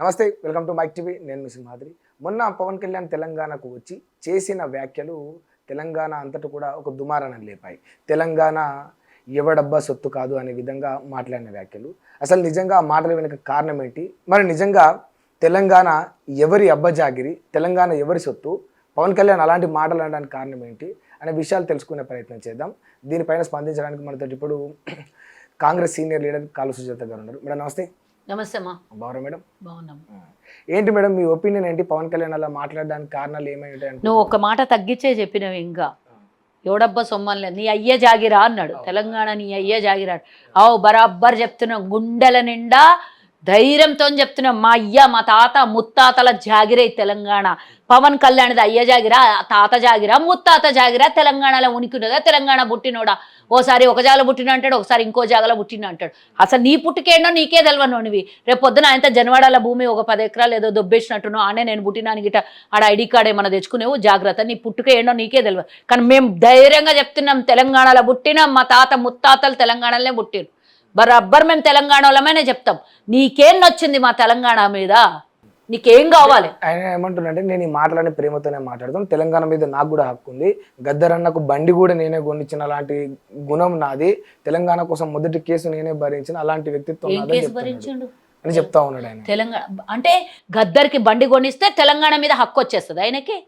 నమస్తే, welcome to mic TV. నేను మీ సింహాద్రి. మొన్న పవన్ కళ్యాణ్ తెలంగాణకు వచ్చి చేసిన వ్యాఖ్యలు తెలంగాణ అంతటా కూడా ఒక దుమారాన్ని లేపాయి. తెలంగాణ ఎవడబ్బా సొత్తు కాదు అనే విధంగా మాట్లాడిన వ్యాఖ్యలు. అసలు నిజంగా ఆ మాటల వెనుక కారణం ఏంటి? మరి నిజంగా తెలంగాణ ఎవరి అబ్బజాగిరి, తెలంగాణ ఎవరి సొత్తు, పవన్ కళ్యాణ్ అలాంటి మాటలు అనడానికి కారణం ఏంటి అనే విషయాలు తెలుసుకునే ప్రయత్నం చేద్దాం. దీనిపైన స్పందించడానికి మనతో ఇప్పుడు కాంగ్రెస్ సీనియర్ లీడర్ కాళు సుజాత గారు ఉన్నారు. మేడం నమస్తే. నమస్తే అమ్మా. బాగున్నా మేడం? బాగున్నాం. ఏంటి మేడం మీ ఒపీనియన్ ఏంటి? పవన్ కళ్యాణ్ అలా మాట్లాడడానికి కారణాలు ఏమైంటాయి? నువ్వు ఒక మాట తగ్గించే చెప్పినవి. ఇంకా ఎవడబ్బా సొమ్మని నీ అయ్య జాగిరా అన్నాడు. తెలంగాణ నీ అయ్య జాగిరా. బరాబ్బర్ చెప్తున్నాం, గుండెల నిండా ధైర్యంతో చెప్తున్నాం. మా అయ్య, మా తాత, ముత్తాతల జాగిరే తెలంగాణ. పవన్ కళ్యాణ్ది అయ్య జాగిరా, తాత జాగిరా, ముత్తాత జాగిరా. తెలంగాణలో ఉనికిన్నదా? తెలంగాణ పుట్టినోడా? ఓసారి ఒక జాగలో పుట్టిన అంటాడు, ఒకసారి ఇంకో జాగలో పుట్టిన అంటాడు. అసలు నీ పుట్టుకేండో నీకే తెలియనోనివి. రేపు పొద్దున ఆయనతో జనవాడాల భూమి ఒక 10 ఎకరాలు ఏదో దొబ్బేసినట్టునో, ఆనే నేను పుట్టినాను గిట ఆడ ఐడి కార్డ్ ఏమన్నా తెచ్చుకునేవు, జాగ్రత్త. నీ పుట్టుక ఏండో నీకే తెలియదు. కానీ మేము ధైర్యంగా చెప్తున్నాం, తెలంగాణలో పుట్టినాం, మా తాత ముత్తాతలు తెలంగాణలోనే పుట్టిరు. బరాబ్బర్ మేము తెలంగాణ వాళ్ళమనే చెప్తాం. నీకేం నచ్చింది మా తెలంగాణ మీద? నీకేం కావాలి? ఆయన ఏమంటున్నాడంటే, నేను ఈ మాటలని ప్రేమతోనే మాట్లాడతాను, తెలంగాణ మీద నాకు కూడా హక్కు ఉంది, గద్దరన్నకు బండి కూడా నేనే కొనిచ్చిన అలాంటి గుణం నాది, తెలంగాణ కోసం మొదటి కేసు నేనే భరించిన అలాంటి వ్యక్తిత్వం అని చెప్తా ఉన్నాడు ఆయన. తెలంగాణ అంటే గద్దర్కి బండి కొనిస్తే తెలంగాణ మీద హక్కు వచ్చేస్తుంది ఆయనకి.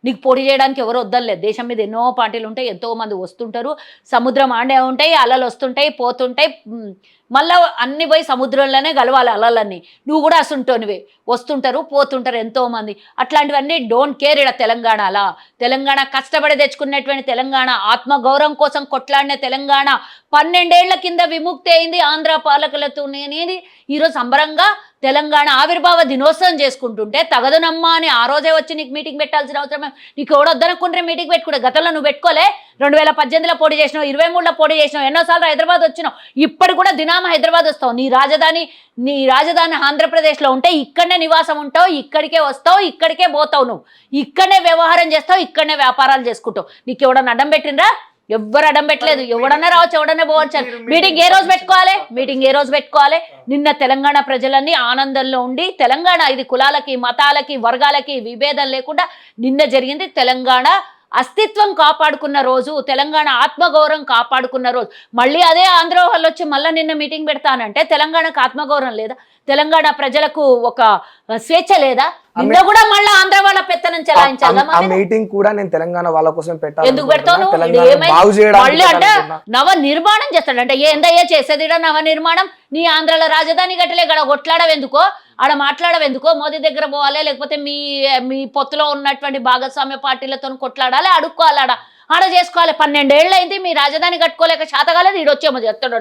నీకు పోటీ చేయడానికి ఎవరు వద్దలేదు. దేశం మీద ఎన్నో పార్టీలు ఉంటాయి, ఎంతో మంది వస్తుంటారు, సముద్రం ఆడే ఉంటాయి, అలలు వస్తుంటాయి పోతుంటాయి, మళ్ళీ అన్ని పోయి సముద్రంలోనే కలవాలి అలలన్నీ. నువ్వు కూడా అసుంటోనివే, వస్తుంటారు పోతుంటారు ఎంతోమంది. అట్లాంటివన్నీ డోంట్ కేర్. ఇక్కడ తెలంగాణలా తెలంగాణ కష్టపడి తెచ్చుకున్నటువంటి తెలంగాణ, ఆత్మగౌరవం కోసం కొట్లాడిన తెలంగాణ 12 ఏళ్ల కింద విముక్తి అయింది ఆంధ్ర పాలకులతో. నేనేది ఈరోజు సంబరంగా తెలంగాణ ఆవిర్భావ దినోత్సవం చేసుకుంటుంటే తగదునమ్మా అని ఆ రోజే వచ్చి నీకు మీటింగ్ పెట్టాల్సిన అవసరం నీకు ఎవడొద్దనుకుంటే మీటింగ్ పెట్టుకుంటే. గతంలో నువ్వు పెట్టుకోలే. 2018లో పోటీ చేసినావు, 23లో పోటీ చేసినావు, ఎన్నోసార్లు హైదరాబాద్ వచ్చినావు. ఇప్పుడు కూడా దినామ హైదరాబాద్ వస్తావు. నీ రాజధాని ఆంధ్రప్రదేశ్లో ఉంటే ఇక్కడనే నివాసం ఉంటావు, ఇక్కడికే వస్తావు, ఇక్కడికే పోతావు. నువ్వు ఇక్కడనే వ్యవహారం చేస్తావు, ఇక్కడనే వ్యాపారాలు చేసుకుంటావు. నీకు ఎవడన్నా అడ్డం పెట్టినరా? ఎవ్వరు అడ్డం పెట్టలేదు. ఎవడన్నా రావచ్చు, ఎవడన్నా పోవచ్చు. మీటింగ్ ఏ రోజు పెట్టుకోవాలి? నిన్న తెలంగాణ ప్రజలన్నీ ఆనందంలో ఉండి, తెలంగాణ ఇది కులాలకి, మతాలకి, వర్గాలకి విభేదం లేకుండా నిన్న జరిగింది. తెలంగాణ అస్తిత్వం కాపాడుకున్న రోజు, తెలంగాణ ఆత్మగౌరవం కాపాడుకున్న రోజు. మళ్ళీ అదే ఆంధ్ర వాళ్ళు వచ్చి మళ్ళీ నిన్న మీటింగ్ పెడతానంటే తెలంగాణకు ఆత్మగౌరవం లేదా? తెలంగాణ ప్రజలకు ఒక స్వేచ్ఛ లేదా? నిన్న కూడా మళ్ళీ ఆంధ్ర వాళ్ళ పెత్తనం చెలాయించాలి. మీటింగ్ కూడా నేను తెలంగాణ వాళ్ళ కోసం పెట్టాను. ఎందుకు పెడతావు? మళ్ళీ అంటే నవ నిర్మాణం చేస్తాడంటే ఏందయ్యా చేసేది? నవ నిర్మాణం. నీ ఆంధ్రాలో రాజధాని గట్టలే గడ కొట్లాడవెందుకో, ఆడ మాట్లాడవెందుకో? మోదీ దగ్గర పోవాలి, లేకపోతే మీ పొత్తులో ఉన్నటువంటి భాగస్వామ్య పార్టీలతో కొట్లాడాలి, అడుక్కోవాలి, ఆడ చేసుకోవాలి. 12 ఏళ్ళు అయింది మీ రాజధాని కట్టుకోలేక శాతకాలేదు. ఈడొచ్చేమో చెప్తాడు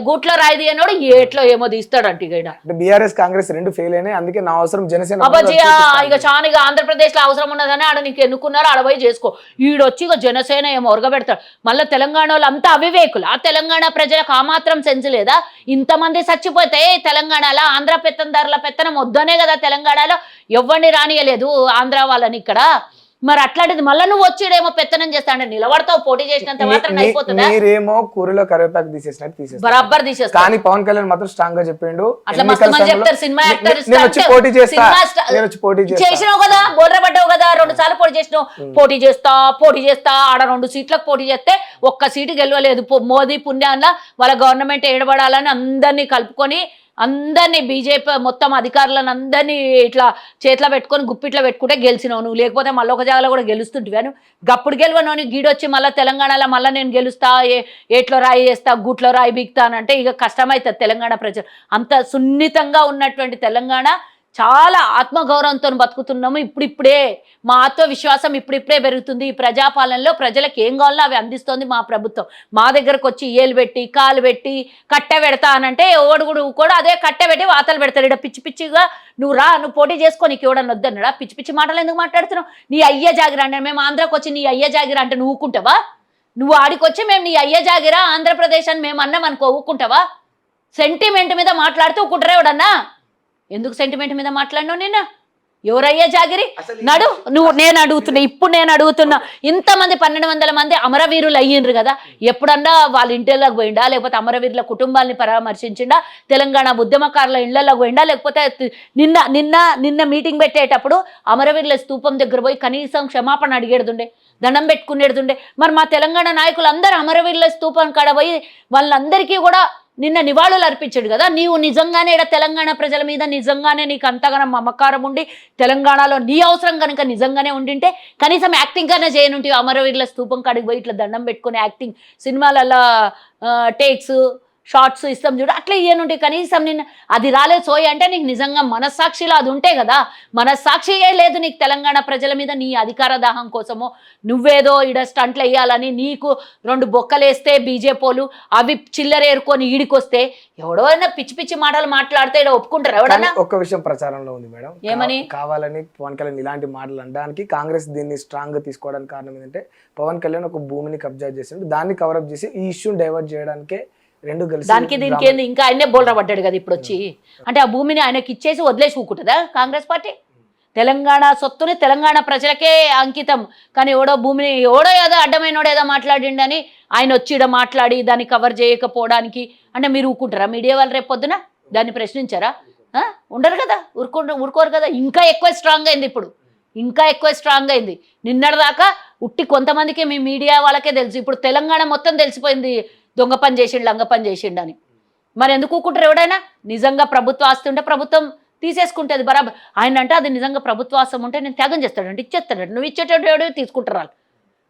గూట్లో రాయిది అన్నాడు, ఏట్లో ఏమో తీస్తాడంట. బీఆర్ఎస్ కాంగ్రెస్ రెండు ఫెయిల్ అయినాయి, అందుకే నా అవసరం జనసేన. ఇక చానిగా ఆంధ్రప్రదేశ్ లో అవసరం ఉన్నదని ఆడ నీకు ఎన్నుకున్నారు, ఆడపోయి చేసుకో. ఈడొచ్చి ఇక జనసేన ఏమో ఒరగబెడతాడు. మళ్ళీ తెలంగాణ వాళ్ళు అంతా అవివేకులు. ఆ తెలంగాణ ప్రజలకు ఆ మాత్రం సెన్స్ లేదా? ఇంతమంది చచ్చిపోతే తెలంగాణలో ఆంధ్ర పెత్తందారుల పెత్తనం వద్దనే కదా తెలంగాణలో ఎవరిని రానియలేదు ఆంధ్ర వాళ్ళని ఇక్కడ. మరి అట్లాంటిది మళ్ళీ నువ్వు వచ్చేడేమో పెత్తనం చేస్తాడు. నిలబడతావు, పోటీ చేసినంత మాత్రం అయిపోతుందా? మీరేమో కూరలో కరివేపాకు తీసేసినట్టు తీసేస్తారు, బరాబర్ తీసేస్తారు. కానీ పవన్ కళ్యాణ్ మాత్రం స్ట్రాంగ్ గా చెప్పిండు, అట్లా మస్తు మంది చెప్తారు. సినిమా యాక్టర్ చేసినావు కదా, బోర్ర పడ్డావు కదా, 2 సార్లు పోటీ చేసినావు. పోటీ చేస్తా ఆడ 2 సీట్లకు పోటీ చేస్తే ఒక్క సీటు గెలవలేదు. మోదీ పుణ్యాన్న వాళ్ళ గవర్నమెంట్ ఏడబడాలని అందరినీ కలుపుకొని, అందరినీ బీజేపీ మొత్తం అధికారులను అందరినీ ఇట్లా చేతిలో పెట్టుకొని గుప్పిట్లో పెట్టుకుంటే గెలిచినావు నువ్వు. లేకపోతే మళ్ళీ ఒక జాగాలో కూడా గెలుస్తుంటివాను. గప్పుడు గెలవను గీడొచ్చి మళ్ళీ తెలంగాణలో మళ్ళీ నేను గెలుస్తా, ఏట్లో రాయి చేస్తా, గూట్లో రాయి బిగుతానంటే ఇక కష్టమవుతుంది. తెలంగాణ ప్రజలు అంత సున్నితంగా ఉన్నటువంటి తెలంగాణ చాలా ఆత్మగౌరవంతో బతుకుతున్నాము. ఇప్పుడిప్పుడే మా ఆత్మవిశ్వాసం ఇప్పుడిప్పుడే పెరుగుతుంది. ఈ ప్రజాపాలనలో ప్రజలకు ఏం కావాలో అవి అందిస్తోంది మా ప్రభుత్వం. మా దగ్గరకు వచ్చి ఏలు పెట్టి కాలు పెట్టి కట్టె పెడతా అనంటే ఎవడు కూడా అదే కట్టె పెట్టి వాతలు పెడతాడు. ఇక్కడ పిచ్చి పిచ్చిగా నువ్వు పోటీ చేసుకో, నీకు ఎవడన్నా వద్దన్నాడా? పిచ్చి పిచ్చి మాటలు ఎందుకు మాట్లాడుతున్నావు? నీ అయ్య జాగిరా అంటే మేము ఆంధ్రాకి వచ్చి నీ అయ్య జాగిరా అంటే నువ్వు ఊకుంటావా? నువ్వు ఆడికొచ్చి మేము నీ అయ్య జాగిరా ఆంధ్రప్రదేశ్ అని మేము అన్నాం అనుకో, ఊకుంటావా? సెంటిమెంట్ మీద మాట్లాడుతూ ఊకుంటారా ఎవడన్నా? ఎందుకు సెంటిమెంట్ మీద మాట్లాడినావు? నిన్న ఎవరయ్యా జాగిరి నడు నువ్వు నేను అడుగుతున్నా ఇంతమంది 1200 మంది అమరవీరులు అయ్యిండ్రు కదా ఎప్పుడన్నా వాళ్ళ ఇంటిలోకి పోయిండా లేకపోతే అమరవీరుల కుటుంబాలని పరామర్శించిండా తెలంగాణ ఉద్యమకారుల ఇళ్లలోకి పోయిండా లేకపోతే నిన్న మీటింగ్ పెట్టేటప్పుడు అమరవీరుల స్తూపం దగ్గర పోయి కనీసం క్షమాపణ అడిగేడుతుండే దండం పెట్టుకునేడుతుండే మరి మా తెలంగాణ నాయకులు అందరూ అమరవీరుల స్తూపం కాడ పోయి వాళ్ళందరికీ కూడా నిన్న నివాళులు అర్పించాడు కదా నీవు నిజంగానే ఇక్కడ తెలంగాణ ప్రజల మీద నిజంగానే నీకు అంతగానో మమకారం ఉండి తెలంగాణలో నీ అవసరం కనుక నిజంగానే ఉండింటే కనీసం యాక్టింగ్ కన్నా చేయనుంటే అమరవీరుల స్తూపం కాడికి పోయి ఇట్లా దండం పెట్టుకుని యాక్టింగ్ సినిమాలలో టేక్స్ షార్ట్స్ ఇస్తాం చూడు అట్లా ఇయ్యనుంటే కనీసం నిన్న అది రాలేదు సోయ అంటే నీకు నిజంగా మనస్సాక్షిలో అది ఉంటే కదా మనస్సాక్షియే లేదు నీకు తెలంగాణ ప్రజల మీద నీ అధికార దాహం కోసమో నువ్వేదో ఇడ స్టంట్లు వేయాలని నీకు 2 బొక్కలేస్తే బీజేపీలు అవి చిల్లరేరుకొని ఈడికొస్తే ఎవడైనా పిచ్చి పిచ్చి మాటలు మాట్లాడితే ఇక్కడ ఒప్పుకుంటారు ఎవడన్నా ఒక్క విషయం ప్రచారంలో ఉంది మేడం ఏమని కావాలని పవన్ కళ్యాణ్ ఇలాంటి మాటలు అనడానికి కాంగ్రెస్ దీన్ని స్ట్రాంగ్ గా తీసుకోవడానికి కారణం ఏంటంటే పవన్ కళ్యాణ్ ఒక భూమిని కబ్జా చేసిండు దాన్ని కవరప్ చేసి ఈ ఇష్యూని డైవర్ట్ చేయడానికే రెండు కలిసి దానికి దీనికి ఏంది ఇంకా ఆయనే బోల్రా పడ్డాడు కదా ఇప్పుడు వచ్చి అంటే ఆ భూమిని ఆయనకి ఇచ్చేసి వదిలేసి ఊకుంటుందా కాంగ్రెస్ పార్టీ తెలంగాణ సొత్తుని తెలంగాణ ప్రజలకే అంకితం కానీ ఎవడో భూమిని ఏదో అడ్డమైనోడు ఏదో మాట్లాడిండని ఆయన వచ్చి ఈడ మాట్లాడి దాన్ని కవర్ చేయకపోవడానికి అంటే మీరు ఊరుకుంటారా మీడియా వాళ్ళు రేపు పొద్దున దాన్ని ప్రశ్నించారా ఉండరు కదా ఊరుకోరు కదా ఇంకా ఎక్కువ స్ట్రాంగ్ అయింది ఇప్పుడు ఇంకా ఎక్కువ స్ట్రాంగ్ అయింది నిన్నటిదాకా ఉట్టి కొంతమందికి మీ మీడియా వాళ్ళకే తెలుసు ఇప్పుడు తెలంగాణ మొత్తం తెలిసిపోయింది దొంగ పని చేసిండు లంగ పని చేసిండు అని మరి ఎందుకు ఊకుంటారు ఎవడైనా నిజంగా ప్రభుత్వ ఆస్తి ఉంటే ప్రభుత్వం తీసేసుకుంటుంది బరాబర్ ఆయన అంటే అది నిజంగా ప్రభుత్వ ఆస్తి ఉంటే నేను త్యాగం చేస్తాడంటే ఇచ్చేస్తాడంటే నువ్వు ఇచ్చేటోడు తీసుకుంటారు వాళ్ళు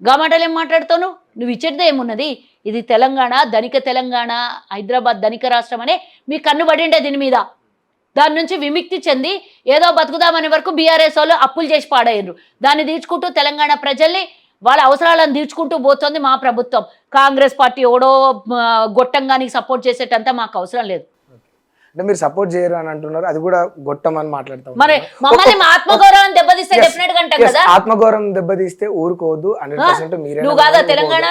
గా మాటలు ఏం మాట్లాడుతావు నువ్వు ఇచ్చేది ఏమున్నది ఇది తెలంగాణ ధనిక తెలంగాణ హైదరాబాద్ ధనిక రాష్ట్రం అనే మీ కన్ను పడిండే దీని మీద దాని నుంచి విముక్తి చెంది ఏదో బతుకుదామనే వరకు బీఆర్ఎస్ వాళ్ళు అప్పులు చేసి పాడయ్యారు దాన్ని తీర్చుకుంటూ తెలంగాణ ప్రజల్ని వాళ్ళ అవసరాలను తీర్చుకుంటూ పోతుంది మా ప్రభుత్వం కాంగ్రెస్ పార్టీ ఎవడో గొట్టంగానికి సపోర్ట్ చేసేటంతా మాకు అవసరం లేదు అంటే మీరు సపోర్ట్ చేయరు అని అంటున్నారు అది కూడా గొట్టమని మాట్లాడతాం మరి మమ్మల్ని ఆత్మగౌరవం దెబ్బతీస్తే డెఫినెట్ గా అంటాం కదా ఆత్మగౌరవం దెబ్బతీస్తే ఊరుకోవద్దు 100% మీరే నువ్వు కాదా తెలంగాణ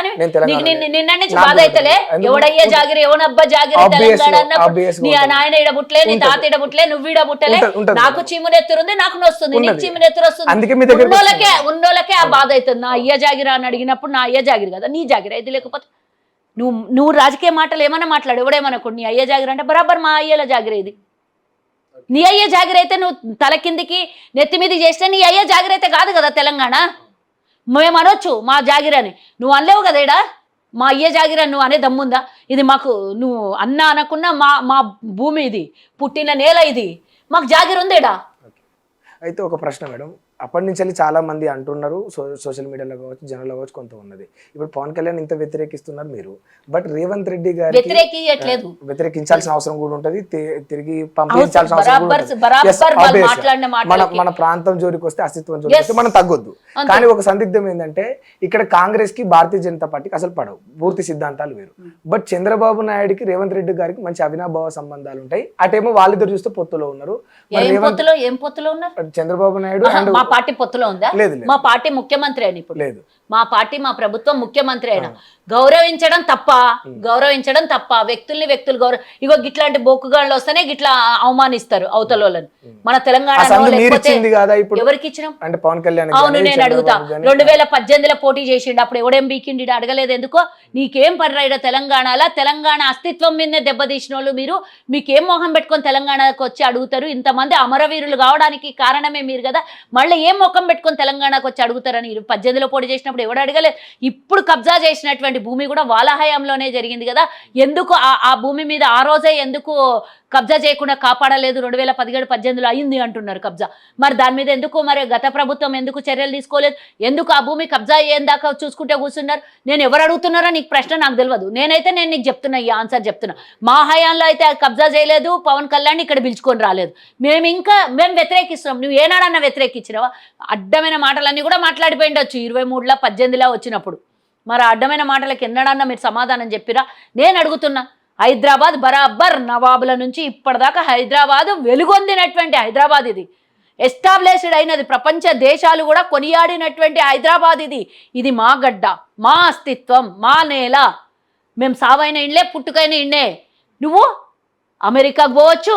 నిన్న నుంచి బాధ అయితేలే ఎవడయ్యే జాగిరి ఎవనబ్బా జాగిరి తెలంగాణ అన్నప్పుడు నీ నాయన ఇడబుట్లే నీ తాత ఇడబుట్లే నువ్వు ఇడబుట్టలే నాకు చీమునెత్తురుంది నాకు నొస్తుంది నీకు చీమునెత్తురు వస్తుంది ఉన్నోళ్ళకే ఆ బాధ అవుతుంది నా అయ్య జాగిరి అని అడిగినప్పుడు నా అయ్య జాగిరి కదా నీ జాగిరి అయితే లేకపోతే నువ్వు రాజకీయ మాటలు ఏమన్నా మాట్లాడు ఎవడేమనుకోండి నీ అయ్య జాగిరి అంటే బరాబర్ మా అయ్యేలా జాగిరి ఇది నీ అయ్య జాగిరి అయితే నువ్వు తల కిందికి నెత్తి మీద చేస్తే నీ అయ్య జాగిరి అయితే కాదు కదా తెలంగాణ మేము అనొచ్చు మా జాగిరి అని నువ్వు అనలేవు కదా ఇడా మా అయ్య జాగిరి అని నువ్వు అనే దమ్ముందా ఇది మాకు నువ్వు అన్న అనకున్నా మా భూమి ఇది పుట్టిన నేల ఇది మాకు జాగిరి ఉంది ఇడా అయితే ఒక ప్రశ్న మేడం అప్పటి నుంచి చాలా మంది అంటున్నారు సోషల్ మీడియాలో కావచ్చు జనంలో కావచ్చు కొంత ఉన్నది ఇప్పుడు పవన్ కళ్యాణ్ ఇంత వ్యతిరేకిస్తున్నారు మీరు బట్ రేవంత్ రెడ్డి గారు వ్యతిరేకించాల్సిన అవసరం కూడా ఉంటది తిరిగి పంపించాల్సిన అవసరం మన ప్రాంతం జోలికి వస్తే అస్తిత్వం జోలికి వస్తే మనం తగ్గొద్దు కానీ ఒక సందిగ్ధం ఏంటంటే ఇక్కడ కాంగ్రెస్ కి భారతీయ జనతా పార్టీకి అసలు పడవు పూర్తి సిద్ధాంతాలు వేరు బట్ చంద్రబాబు నాయుడుకి రేవంత్ రెడ్డి గారికి మంచి అవినాభావ సంబంధాలు ఉంటాయి అటేమో వాళ్ళిద్దరు చూస్తే పొత్తులో ఉన్నారు చంద్రబాబు నాయుడు పార్టీ పొత్తులో ఉందా మా పార్టీ ముఖ్యమంత్రి అయిన ఇప్పుడు లేదు మా పార్టీ మా ప్రభుత్వం ముఖ్యమంత్రి అయినా గౌరవించడం తప్ప వ్యక్తుల్ని వ్యక్తులు ఇగో గిట్లాంటి బొక్కుగాళ్ళు వస్తేనే గిట్లా అవమానిస్తారు అవతల వాళ్ళని మన తెలంగాణలో ఎవరికి ఇచ్చినాం అంటే పవన్ కళ్యాణ్ అవును నేను అడుగుతా 2018లో పోటీ చేసిండు అప్పుడు ఎవడేం బీకిండి అడగలేదు ఎందుకో నీకేం పర్రాయిడ తెలంగాణ అస్తిత్వం మీదనే దెబ్బతీసిన వాళ్ళు మీకేం మొహం పెట్టుకొని తెలంగాణకు వచ్చి అడుగుతారు ఇంతమంది అమరవీరులు కావడానికి కారణమే మీరు కదా మళ్ళీ ఏం మొఖం పెట్టుకొని తెలంగాణకు వచ్చి అడుగుతారని 18లో పోటీ చేసినప్పుడు ఎవడు అడగలేదు ఇప్పుడు కబ్జా చేసినటువంటి భూమి కూడా వాళ్ళ హయాంలోనే జరిగింది కదా ఎందుకు ఆ భూమి మీద ఆ రోజే ఎందుకు కబ్జా చేయకుండా కాపాడలేదు 2017-18లో అయింది అంటున్నారు కబ్జా మరి దాని మీద ఎందుకు మరి గత ప్రభుత్వం ఎందుకు చర్యలు తీసుకోలేదు ఎందుకు ఆ భూమి కబ్జా అయ్యేం దాకా చూసుకుంటే కూర్చున్నారు నేను ఎవరు అడుగుతున్నారో నీకు ప్రశ్న నాకు తెలియదు నేనైతే నేను నీకు చెప్తున్నా ఈ ఆన్సర్ చెప్తున్నా మా హయాంలో అయితే కబ్జా చేయలేదు పవన్ కళ్యాణ్ ఇక్కడ పిలుచుకొని రాలేదు మేము వ్యతిరేకిస్తున్నాం నువ్వు ఏనాడన్నా వ్యతిరేకించినావా అడ్డమైన మాటలన్నీ కూడా మాట్లాడిపోయిండొచ్చు 23లో 18లో వచ్చినప్పుడు మరి అడ్డమైన మాటలకు ఎన్నడన్నా మీరు సమాధానం చెప్పిరా నేను అడుగుతున్నా హైదరాబాద్ బరాబర్ నవాబుల నుంచి ఇప్పటిదాకా హైదరాబాద్ వెలుగొందినటువంటి హైదరాబాద్ ఇది ఎస్టాబ్లిష్డ్ అయినది ప్రపంచ దేశాలు కూడా కొనియాడినటువంటి హైదరాబాద్ ఇది మా గడ్డ మా అస్తిత్వం మా నేల మేము సావైన ఇండ్లే పుట్టుకైన ఇండే నువ్వు అమెరికాకు పోవచ్చు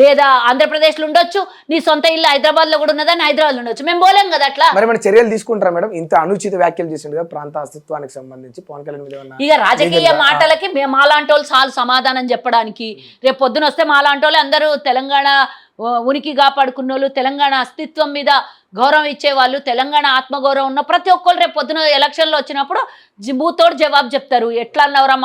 లేదా ఆంధ్రప్రదేశ్లో ఉండొచ్చు, నీ సొంత ఇల్లు హైదరాబాద్లో కూడా ఉన్నదని హైదరాబాద్లో ఉండొచ్చు. మేము పోలేం కదా అట్లా. మరి మన చర్యలు తీసుకుంటారా మేడం? ఇంత అనుచిత వ్యాఖ్యలు చేసిండు కదా ప్రాంత అస్తిత్వానికి సంబంధించి పవన్ కళ్యాణ్ మీద ఏమన్నా ఇక రాజకీయ మాటలకి మేము మాలాంటి వాళ్ళు చాలు సమాధానం చెప్పడానికి. రేపు పొద్దున వస్తే మాలాంటి వాళ్ళు అందరూ తెలంగాణ ఉనికి కాపాడుకున్న వాళ్ళు, తెలంగాణ అస్తిత్వం మీద గౌరవం ఇచ్చేవాళ్ళు, తెలంగాణ ఆత్మగౌరవం ఉన్న ప్రతి ఒక్కరు రేపు పొద్దున ఎలక్షన్లో వచ్చినప్పుడు బూతోడు జవాబు చెప్తారు. ఎట్లా అన్నవరా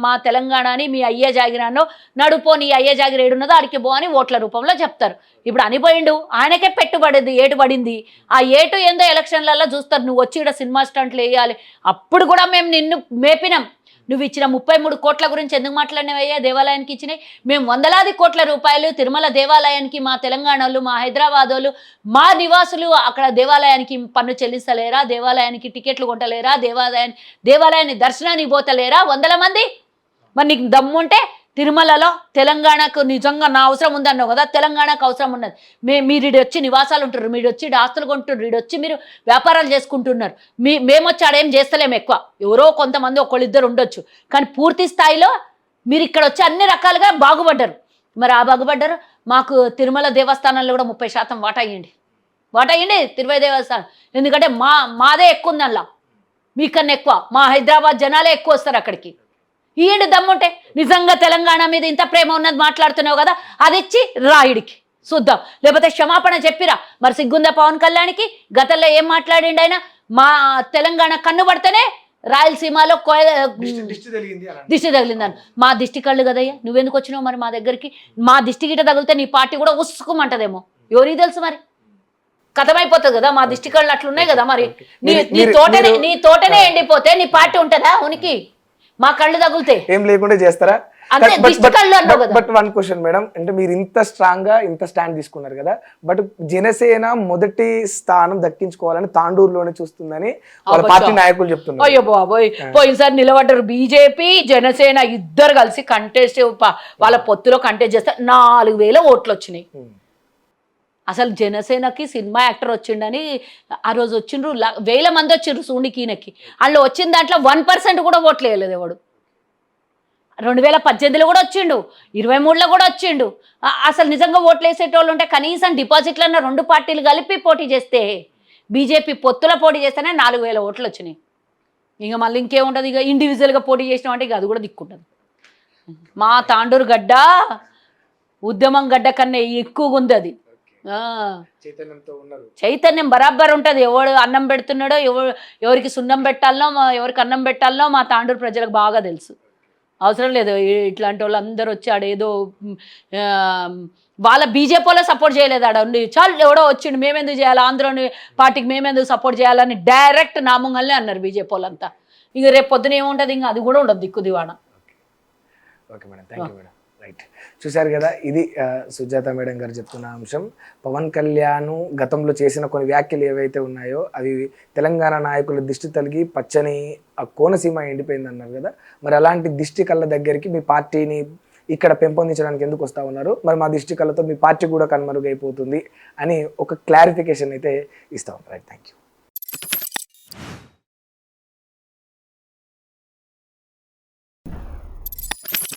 మా తెలంగాణ అని, మీ అయ్యే జాగిరానో నడుపో, నీ అయ్యే జాగిర ఏడున్నదో అడికి పో అని ఓట్ల రూపంలో చెప్తారు. ఇప్పుడు అనిపోయిండు, ఆయనకే పెట్టుబడింది, ఏటు పడింది. ఆ ఏటు ఏందో ఎలక్షన్లలో చూస్తారు. నువ్వు వచ్చి ఇక్కడ సినిమా స్టంట్లు వేయాలి, అప్పుడు కూడా మేము నిన్ను మేపినాం. నువ్వు ఇచ్చిన 33 కోట్ల గురించి ఎందుకు మాట్లాడినవయ్యా? దేవాలయానికి ఇచ్చినాయి. మేము వందలాది కోట్ల రూపాయలు తిరుమల దేవాలయానికి మా తెలంగాణలు, మా హైదరాబాద్ వాళ్ళు, మా నివాసులు అక్కడ దేవాలయానికి పన్ను చెల్లిస్తలేరా? దేవాలయానికి టికెట్లు కొంటలేరా? దేవాలయాన్ని దర్శనానికి పోతలేరా 100 మంది? మరి నీకు దమ్ముంటే తిరుమలలో తెలంగాణకు నిజంగా నా అవసరం ఉందన్నావు కదా, తెలంగాణకు అవసరం ఉన్నది. మీరు ఇటు వచ్చి నివాసాలు ఉంటున్నారు, మీరు వచ్చి ఆస్తులు కొంటున్నారు, ఇటు వచ్చి మీరు వ్యాపారాలు చేసుకుంటున్నారు. మేము వచ్చి ఆడేం చేస్తలేము ఎక్కువ, ఎవరో కొంతమంది ఒకళ్ళిద్దరు ఉండొచ్చు, కానీ పూర్తి స్థాయిలో మీరు ఇక్కడ వచ్చి అన్ని రకాలుగా బాగుపడ్డారు. మరి ఆ బాగుపడ్డారు. మాకు తిరుమల దేవస్థానంలో కూడా 30% వాటా అయ్యండి తిరుపతి దేవస్థానం. ఎందుకంటే మాదే ఎక్కువ ఉంది అలా, మీకన్నా ఎక్కువ. మా హైదరాబాద్ జనాలే ఎక్కువ వస్తారు అక్కడికి. ఈయన దమ్ముంటే నిజంగా తెలంగాణ మీద ఇంత ప్రేమ ఉన్నది మాట్లాడుతున్నావు కదా, అది ఇచ్చి రాయుడికి చూద్దాం. లేకపోతే క్షమాపణ చెప్పిరా. మరి సిగ్గుందా పవన్ కళ్యాణ్కి? గతంలో ఏం మాట్లాడిండు ఆయన? మా తెలంగాణ కన్ను పడితేనే రాయలసీమలో దిష్టి తగిలిందని. మా దిష్టి కళ్ళు కదయ్యా, నువ్వెందుకు వచ్చినావు మరి మా దగ్గరికి? మా దిష్టి గిట్ట తగిలితే నీ పార్టీ కూడా ఉసుకుమంటదేమో, ఎవరికి తెలుసు? మరి కథమైపోతుంది కదా. మా దిష్టి కళ్ళు అట్లున్నాయి కదా. మరి నీ తోటనే ఎండిపోతే నీ పార్టీ ఉంటుందా ఉనికి? మా కళ్ళు తగులుతే ఏం లేకుండా చేస్తారా? బట్ వన్ క్వశ్చన్ మేడం, అంటే మీరు ఇంత స్ట్రాంగ్ గా ఇంత స్టాండ్ తీసుకున్నారు కదా, బట్ జనసేన మొదటి స్థానం దక్కించుకోవాలని తాండూరులోనే చూస్తుందని వాళ్ళ పార్టీ నాయకులు చెప్తున్నారు. అయ్యో బాబోయ్, పోయినసారి నిలబడ్డారు బీజేపీ జనసేన ఇద్దరు కలిసి కంటెస్ట్, వాళ్ళ పొత్తులో కంటెస్ట్ చేస్తే 4,000 ఓట్లు వచ్చినాయి. అసలు జనసేనకి సినిమా యాక్టర్ వచ్చిండని ఆ రోజు వచ్చిండ్రు, 1000 మంది వచ్చిండ్రు సూనికీనకి. అందులో వచ్చిన దాంట్లో 1% కూడా ఓట్లు వేయలేదు ఎవడు. 2018లో కూడా వచ్చిండు, 23లో కూడా వచ్చిండు. అసలు నిజంగా ఓట్లు వేసేటోళ్ళు ఉంటే కనీసం డిపాజిట్లన్న 2 పార్టీలు కలిపి పోటీ చేస్తే, బీజేపీ పొత్తుల పోటీ చేస్తేనే 4,000 ఓట్లు వచ్చినాయి. ఇక మళ్ళీ ఇంకేముంటుంది? ఇక ఇండివిజువల్గా పోటీ చేసినాం అంటే ఇక అది కూడా దిక్కుంటుంది. మా తాండూరు గడ్డ ఉద్యమం గడ్డ కన్నా ఎక్కువగా ఉంది అది. చైతన్యం బరాబర్ ఉంటుంది. ఎవడు అన్నం పెడుతున్నాడో, ఎవరికి సున్నం పెట్టాలనో, ఎవరికి అన్నం పెట్టాలనో మా తాండూరు ప్రజలకు బాగా తెలుసు. అవసరం లేదు ఇట్లాంటి వాళ్ళు అందరూ వచ్చి ఆడేదో వాళ్ళ బీజేపీలో సపోర్ట్ చేయలేదు. ఆడ ఉండి చాలు ఎవడో వచ్చిండు మేమెందుకు చేయాలి, ఆంధ్రని పార్టీకి మేమెందుకు సపోర్ట్ చేయాలని డైరెక్ట్ నామంగానే అన్నారు బీజేపీ వాళ్ళంతా. ఇక రేపు పొద్దున ఏముంటుంది? ఇంకా అది కూడా ఉండదు దిక్కు దివాణ. Okay madam, thank you madam. Right, చూశారు కదా, ఇది సుజాత మేడం గారు చెప్తున్న అంశం. పవన్ కళ్యాణ్ గతంలో చేసిన కొన్ని వ్యాఖ్యలు ఏవైతే ఉన్నాయో అవి తెలంగాణ నాయకుల దిష్టి తలిగి పచ్చని ఆ కోనసీమ ఎండిపోయింది అన్నారు కదా. మరి అలాంటి దిష్టి కళ్ళ దగ్గరికి మీ పార్టీని ఇక్కడ పెంపొందించడానికి ఎందుకు వస్తూ ఉన్నారు? మరి మా దిష్టి కళ్ళతో మీ పార్టీ కూడా కనుమరుగైపోతుంది అని ఒక క్లారిఫికేషన్ అయితే ఇస్తా ఉన్నారు. Right, thank you.